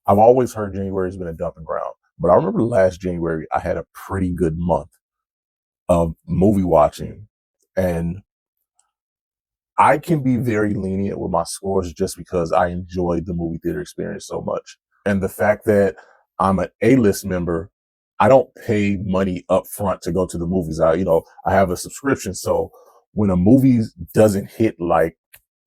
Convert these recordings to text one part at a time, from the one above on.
I've always heard January has been a dumping ground, but I remember last January I had a pretty good month of movie watching, and I can be very lenient with my scores just because I enjoyed the movie theater experience so much. And the fact that I'm an A-list member, I don't pay money up front to go to the movies. I have a subscription. So when a movie doesn't hit like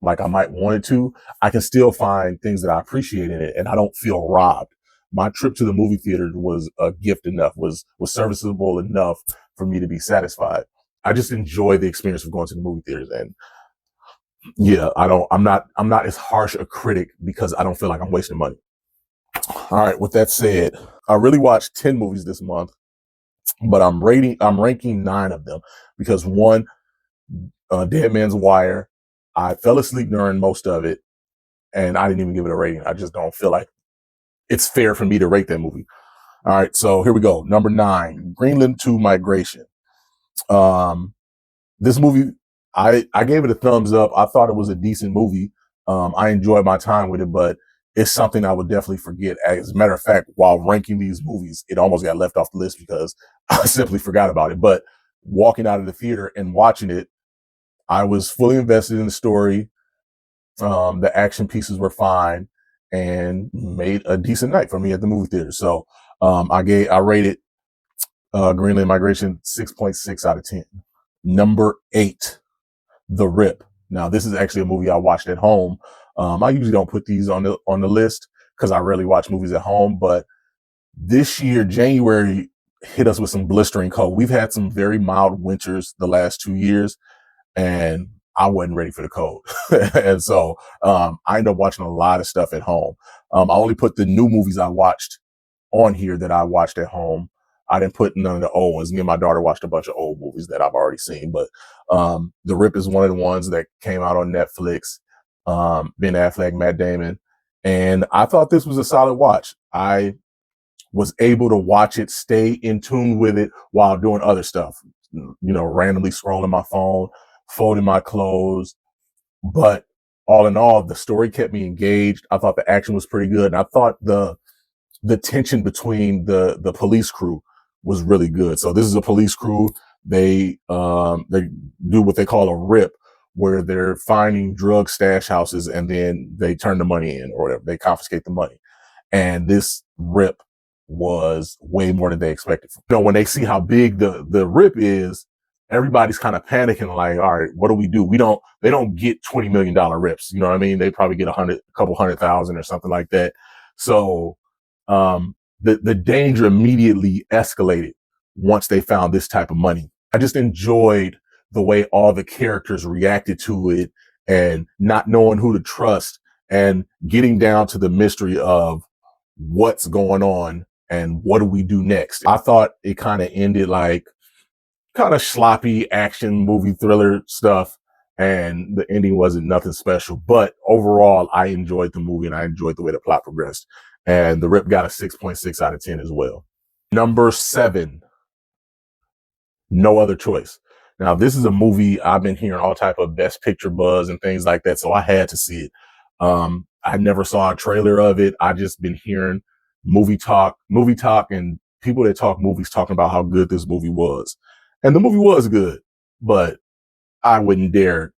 I might want it to, I can still find things that I appreciate in it and I don't feel robbed. My trip to the movie theater was a gift enough, was serviceable enough for me to be satisfied. I just enjoy the experience of going to the movie theaters. And yeah, I'm not as harsh a critic because I don't feel like I'm wasting money. All right. With that said, I really watched 10 movies this month, but I'm ranking 9 of them because one, Dead Man's Wire, I fell asleep during most of it and I didn't even give it a rating. I just don't feel like it's fair for me to rate that movie. All right. So here we go. Number 9, Greenland to Migration. Um, this movie, I gave it a thumbs up. I thought it was a decent movie. I enjoyed my time with it, but it's something I would definitely forget. As a matter of fact, while ranking these movies, it almost got left off the list because I simply forgot about it. But walking out of the theater and watching it, I was fully invested in the story. The action pieces were fine and made a decent night for me at the movie theater. So I rated Greenland Migration 6.6 out of 10. Number 8, The Rip. Now, this is actually a movie I watched at home. I usually don't put these on the list because I rarely watch movies at home. But this year, January hit us with some blistering cold. We've had some very mild winters the last 2 years, and I wasn't ready for the cold. And so I ended up watching a lot of stuff at home. I only put the new movies I watched on here that I watched at home. I didn't put none of the old ones. Me and my daughter watched a bunch of old movies that I've already seen, but The Rip is one of the ones that came out on Netflix. Ben Affleck, Matt Damon, and I thought this was a solid watch. I was able to watch it, stay in tune with it while doing other stuff. Randomly scrolling my phone, folding my clothes, but all in all, the story kept me engaged. I thought the action was pretty good, and I thought the tension between the police crew was really good. So this is a police crew. They do what they call a rip, where they're finding drug stash houses and then they turn the money in or whatever. They confiscate the money. And this rip was way more than they expected. When they see how big the rip is, everybody's kind of panicking, like, all right, what do we do? They don't get $20 million rips. You know what I mean? They probably get a couple 100,000 or something like that. So the danger immediately escalated once they found this type of money. I just enjoyed the way all the characters reacted to it and not knowing who to trust and getting down to the mystery of what's going on and what do we do next. I thought it kind of ended like kind of sloppy action movie thriller stuff, and the ending wasn't nothing special. But overall, I enjoyed the movie and I enjoyed the way the plot progressed. And The Rip got a 6.6 out of 10 as well. Number 7, No Other Choice. Now, this is a movie I've been hearing all type of best picture buzz and things like that, so I had to see it. I never saw a trailer of it. I just been hearing movie talk, and people that talk movies talking about how good this movie was. And the movie was good, but I wouldn't dare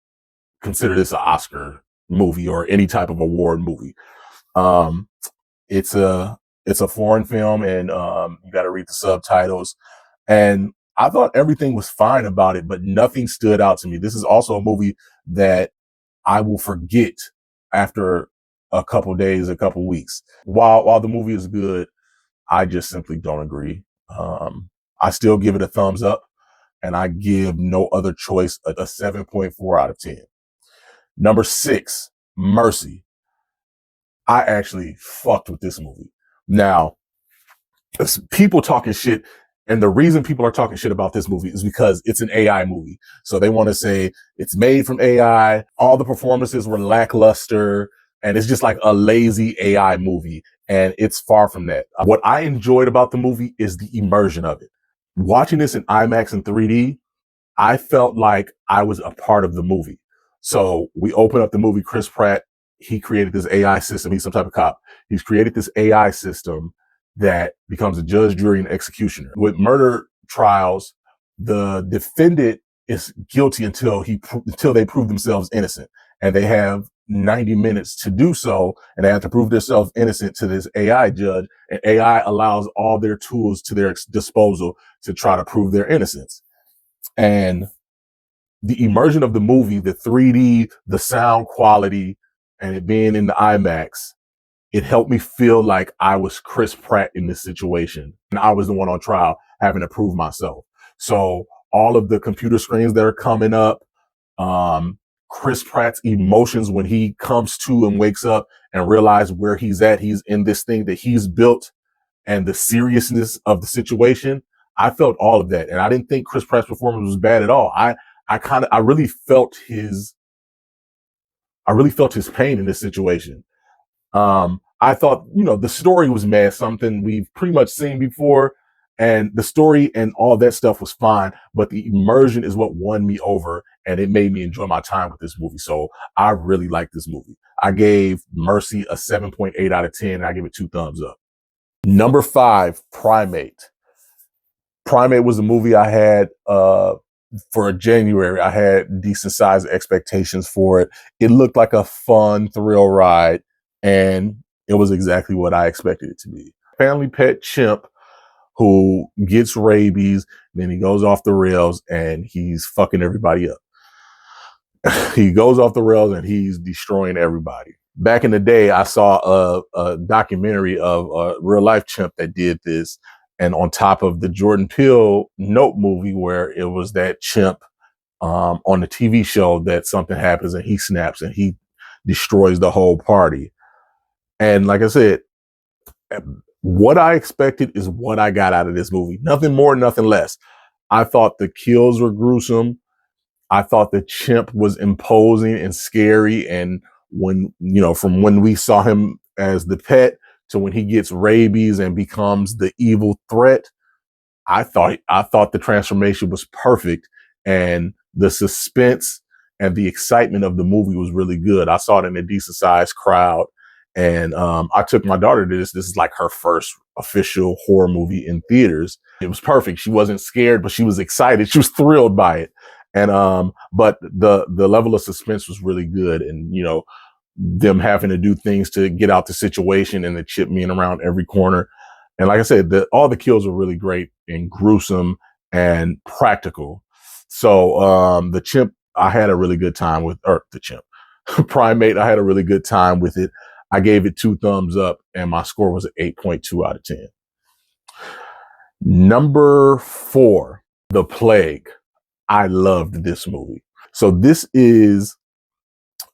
consider this an Oscar movie or any type of award movie. Um, it's a foreign film, and you got to read the subtitles. And I thought everything was fine about it, but nothing stood out to me. This is also a movie that I will forget after a couple days, a couple weeks. While the movie is good, I just simply don't agree. I still give it a thumbs up, and I give No Other Choice a 7.4 out of 10. Number 6, Mercy. I actually fucked with this movie. Now, people talking shit, and the reason people are talking shit about this movie is because it's an AI movie. So they want to say it's made from AI. All the performances were lackluster, and it's just like a lazy AI movie. And it's far from that. What I enjoyed about the movie is the immersion of it. Watching this in IMAX and 3D, I felt like I was a part of the movie. So we open up the movie, Chris Pratt he created this AI system. He's some type of cop. He's created this AI system that becomes a judge, jury, and executioner. With murder trials, the defendant is guilty until they prove themselves innocent, and they have 90 minutes to do so, and they have to prove themselves innocent to this AI judge, and AI allows all their tools to their disposal to try to prove their innocence. And the immersion of the movie, the 3D, the sound quality, and it being in the IMAX, it helped me feel like I was Chris Pratt in this situation. And I was the one on trial having to prove myself. So all of the computer screens that are coming up, Chris Pratt's emotions when he comes to and wakes up and realizes where he's at, he's in this thing that he's built, and the seriousness of the situation. I felt all of that. And I didn't think Chris Pratt's performance was bad at all. I really felt his pain in this situation. I thought, the story was mad, something we've pretty much seen before, and the story and all that stuff was fine, but the immersion is what won me over, and it made me enjoy my time with this movie. So I really like this movie. I gave Mercy a 7.8 out of 10, and I give it 2 thumbs up. Number 5, Primate. Primate was a movie I had, for January. I had decent sized expectations for it. It looked like a fun thrill ride, and it was exactly what I expected it to be. Family pet chimp who gets rabies, then he goes off the rails and he's fucking everybody up. He goes off the rails and he's destroying everybody. Back in the day, I saw a documentary of a real life chimp that did this. And on top of the Jordan Peele Nope movie, where it was that chimp on the TV show that something happens and he snaps and he destroys the whole party. And like I said, what I expected is what I got out of this movie. Nothing more, nothing less. I thought the kills were gruesome. I thought the chimp was imposing and scary. And when, from when we saw him as the pet to when he gets rabies and becomes the evil threat, I thought the transformation was perfect, and the suspense and the excitement of the movie was really good. I saw it in a decent sized crowd, and I took my daughter to this. This is like her first official horror movie in theaters. It was perfect. She wasn't scared, but she was excited. She was thrilled by it, and but the level of suspense was really good, and them having to do things to get out the situation and the chip being around every corner. And like I said, all the kills were really great and gruesome and practical. So the chimp, I had a really good time with, or the chimp, Primate, I had a really good time with it. I gave it 2 thumbs up, and my score was an 8.2 out of 10. Number 4, The Plague. I loved this movie. So this is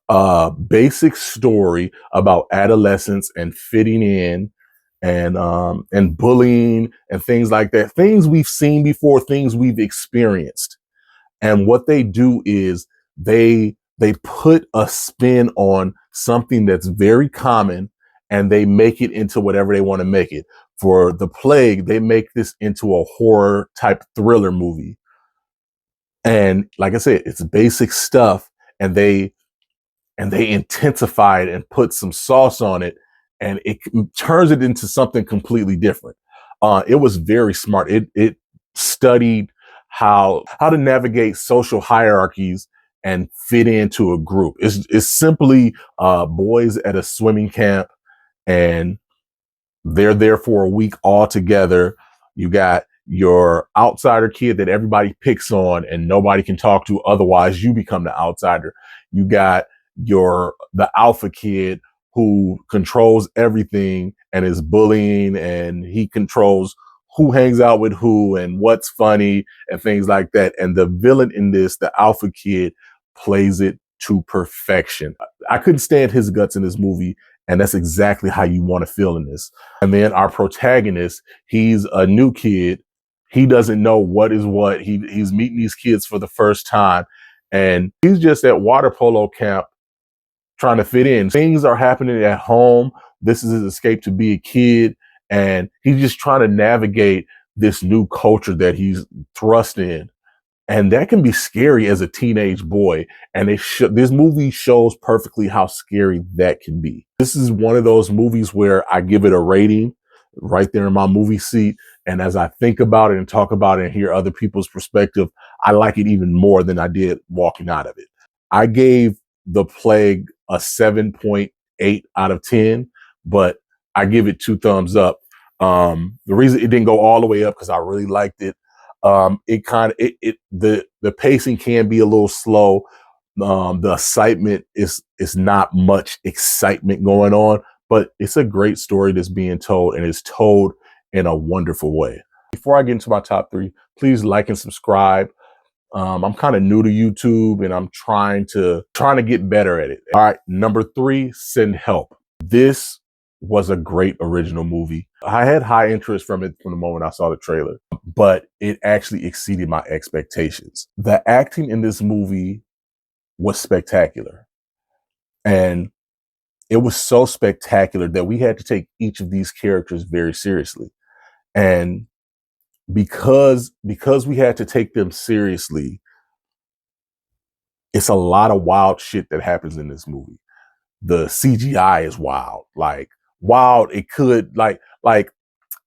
a basic story about adolescence and fitting in, and bullying and things like that. Things we've seen before, things we've experienced. And what they do is they put a spin on something that's very common, and they make it into whatever they want to make it. For The Plague, they make this into a horror type thriller movie. And like I said, it's basic stuff, and they intensify it and put some sauce on it, and it turns it into something completely different. It was very smart. It studied how to navigate social hierarchies and fit into a group. It's simply boys at a swimming camp, and they're there for a week all together. You got your outsider kid that everybody picks on and nobody can talk to, otherwise you become the outsider. You got the alpha kid who controls everything and is bullying, and he controls who hangs out with who and what's funny and things like that. And the villain in this, the alpha kid, plays it to perfection. I couldn't stand his guts in this movie, and that's exactly how you want to feel in this. And then our protagonist, he's a new kid. He doesn't know what is what. He's meeting these kids for the first time, and he's just at water polo camp trying to fit in. Things are happening at home. This is his escape to be a kid, and he's just trying to navigate this new culture that he's thrust in. And that can be scary as a teenage boy. And this movie shows perfectly how scary that can be. This is one of those movies where I give it a rating right there in my movie seat. And as I think about it and talk about it and hear other people's perspective, I like it even more than I did walking out of it. I gave The Plague a 7.8 out of 10, but I give it 2 thumbs up. The reason it didn't go all the way up because I really liked it. It kind of the pacing can be a little slow. The excitement is not much excitement going on, but it's a great story that's being told, and it's told in a wonderful way. Before I get into my top 3, please like and subscribe. I'm kind of new to YouTube, and I'm trying to get better at it. All right, number 3, Send Help. This was a great original movie. I had high interest from it from the moment I saw the trailer, but it actually exceeded my expectations. The acting in this movie was spectacular. And it was so spectacular that we had to take each of these characters very seriously. And because we had to take them seriously, it's a lot of wild shit that happens in this movie. The CGI is wild. Like wild, it could like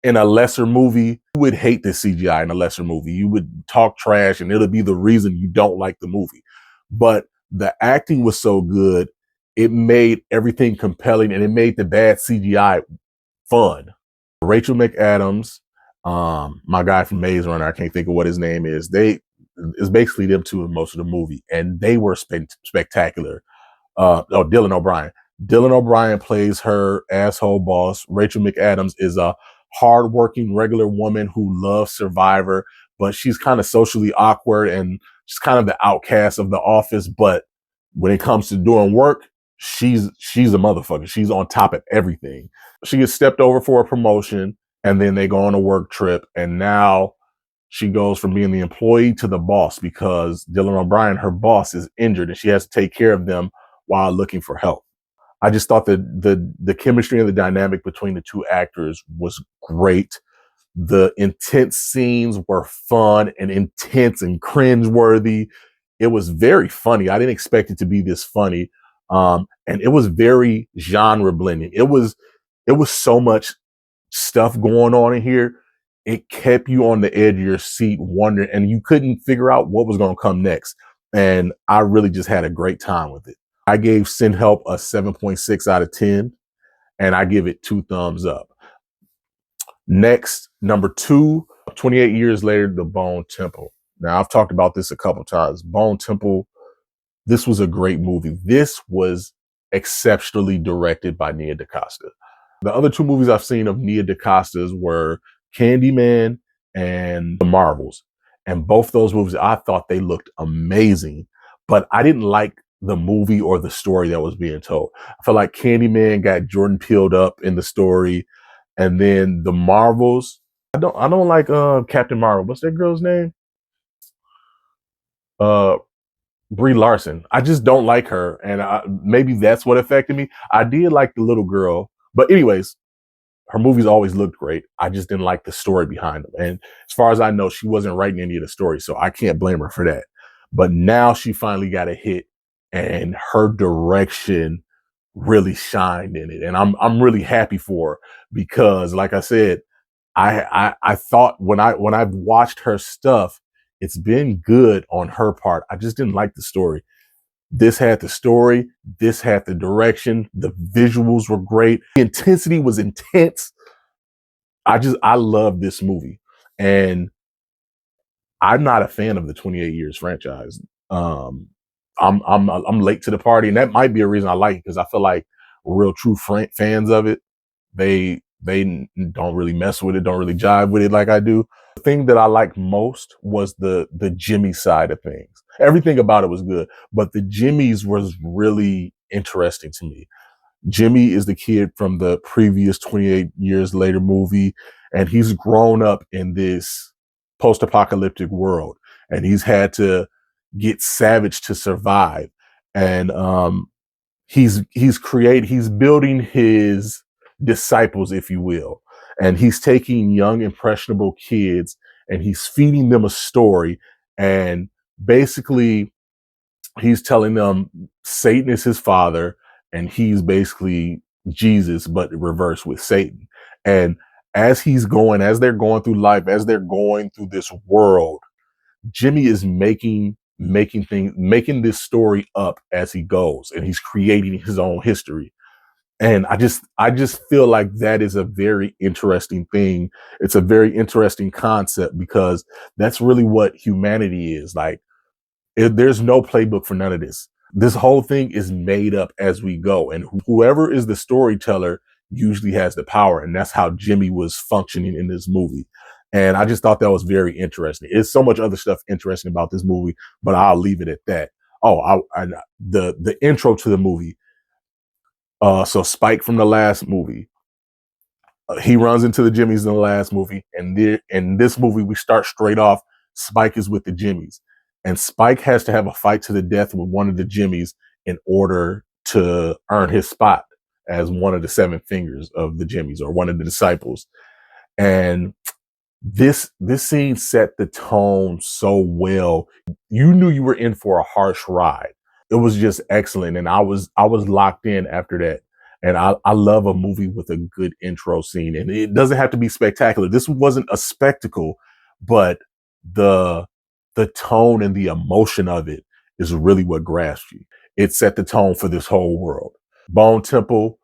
in a lesser movie, you would hate the CGI in a lesser movie. You would talk trash and it'll be the reason you don't like the movie. But the acting was so good, it made everything compelling and it made the bad CGI fun. Rachel McAdams, my guy from Maze Runner, I can't think of what his name is. It's basically them two in most of the movie, and they were spectacular. Dylan O'Brien. Dylan O'Brien plays her asshole boss. Rachel McAdams is a hardworking, regular woman who loves Survivor, but she's kind of socially awkward and she's kind of the outcast of the office. But when it comes to doing work, she's a motherfucker. She's on top of everything. She gets stepped over for a promotion, and then they go on a work trip, and now she goes from being the employee to the boss because Dylan O'Brien, her boss, is injured and she has to take care of them while looking for help. I just thought that the chemistry and the dynamic between the two actors was great. The intense scenes were fun and intense and cringeworthy. It was very funny. I didn't expect it to be this funny. And it was very genre blending. It was so much stuff going on in here. It kept you on the edge of your seat wondering, and you couldn't figure out what was going to come next. And I really just had a great time with it. I gave Send Help a 7.6 out of 10, and I give it 2 thumbs up. Next, number 2, 28 years later, The Bone Temple. Now, I've talked about this a couple times. Bone Temple, this was a great movie. This was exceptionally directed by Nia DaCosta. The other 2 movies I've seen of Nia DaCosta's were Candyman and The Marvels. And both those movies, I thought they looked amazing, but I didn't like the movie or the story that was being told. I felt like Candyman got Jordan Peeled up in the story. And then The Marvels, I don't like Captain Marvel. What's that girl's name? Brie Larson. I just don't like her, and maybe that's what affected me. I did like the little girl, but anyways, her movies always looked great. I just didn't like the story behind them. And as far as I know, she wasn't writing any of the story, so I can't blame her for that. But now she finally got a hit, and her direction really shined in it, and I'm really happy for her because, like I said, I thought when I've watched her stuff, it's been good on her part. I just didn't like the story. This had the story. This had the direction. The visuals were great. The intensity was intense. I love this movie, and I'm not a fan of the 28 Years franchise. I'm late to the party, and that might be a reason I like it because I feel like real true fans of it, they don't really mess with it, don't really jive with it like I do. The thing that I liked most was the Jimmy side of things. Everything about it was good, but the Jimmy's was really interesting to me. Jimmy is the kid from the previous 28 Years Later movie, and he's grown up in this post-apocalyptic world, and he's had to get savage to survive. And he's building his disciples, if you will, and he's taking young impressionable kids and he's feeding them a story, And basically, he's telling them Satan is his father, and he's basically Jesus, but reversed with Satan. And as they're going through life, as they're going through this world, Jimmy is making this story up as he goes, and he's creating his own history. And I just feel like that is a very interesting thing. It's a very interesting concept because that's really what humanity is. Like, there's no playbook for none of this. This whole thing is made up as we go, and whoever is the storyteller usually has the power, and that's how Jimmy was functioning in this movie. And I just thought that was very interesting. It's so much other stuff interesting about this movie, but I'll leave it at that. Oh, the intro to the movie. So Spike from the last movie, he runs into the Jimmies in the last movie, and in this movie we start straight off. Spike is with the Jimmies, and Spike has to have a fight to the death with one of the Jimmies in order to earn his spot as one of the seven fingers of the Jimmies, or one of the disciples. And this scene set the tone so well. You knew you were in for a harsh ride. It was just excellent, and I was locked in after that. And I love a movie with a good intro scene, and it doesn't have to be spectacular. This wasn't a spectacle, but the the tone and the emotion of it is really what grabs you. It set the tone for this whole world. Bone Temple,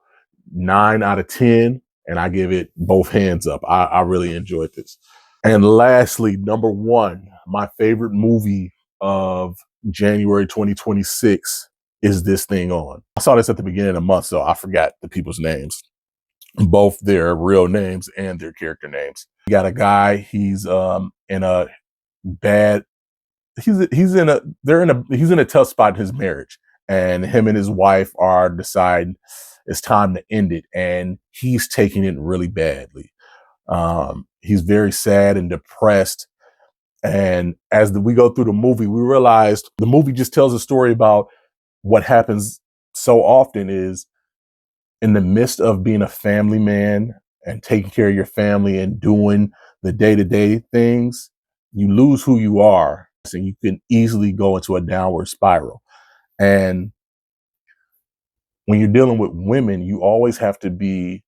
9 out of 10, and I give it both hands up. I really enjoyed this. And lastly, number one, my favorite movie of January 2026 is This Thing On. I saw this at the beginning of the month, so I forgot the people's names, both their real names and their character names. You got a guy, in a bad he's in a tough spot in his marriage, and him and his wife are deciding it's time to end it, and he's taking it really badly. He's very sad and depressed. And as we go through the movie, we realized the movie just tells a story about what happens so often is, in the midst of being a family man and taking care of your family and doing the day to day things, you lose who you are. And you can easily go into a downward spiral. And when you're dealing with women, you always have to be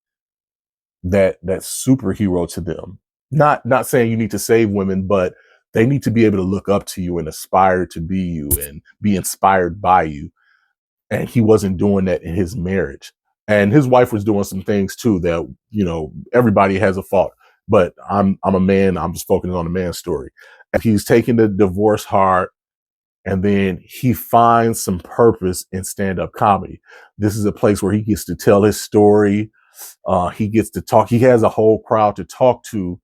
that superhero to them. Not saying you need to save women, but they need to be able to look up to you and aspire to be you and be inspired by you. And he wasn't doing that in his marriage. And his wife was doing some things too that, everybody has a fault. But I'm a man, I'm just focusing on the man's story. And he's taking the divorce hard, and then he finds some purpose in stand-up comedy. This is a place where he gets to tell his story. He gets to talk. He has a whole crowd to talk to,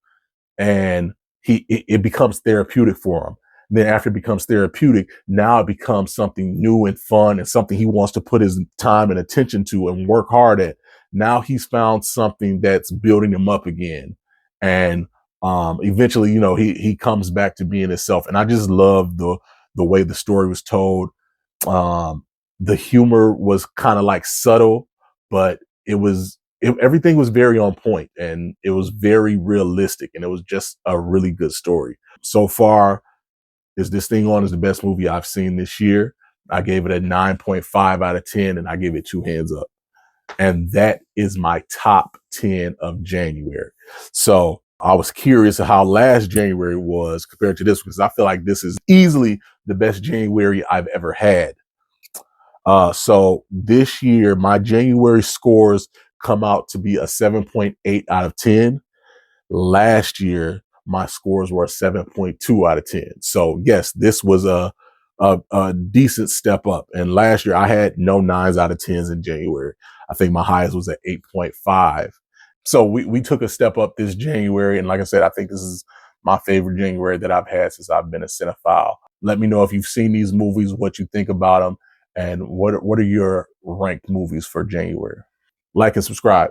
and it becomes therapeutic for him. And then after it becomes therapeutic, now it becomes something new and fun and something he wants to put his time and attention to and work hard at. Now he's found something that's building him up again. And eventually, he comes back to being himself. And I just love the way the story was told. Um, the humor was kind of like subtle, but everything was very on point, and it was very realistic, and it was just a really good story. So far, This Thing On is the best movie I've seen this year. I gave it a 9.5 out of 10, and I gave it two hands up. And that is my top 10 of January. So I was curious of how last January was compared to this, because I feel like this is easily the best January I've ever had. So this year, my January scores come out to be a 7.8 out of 10. Last year, my scores were a 7.2 out of 10. So yes, this was a decent step up. And last year I had no 9s out of 10s in January. I think my highest was at 8.5. So we took a step up this January. And like I said, I think this is my favorite January that I've had since I've been a cinephile. Let me know if you've seen these movies, what you think about them, and what are your ranked movies for January. Like and subscribe.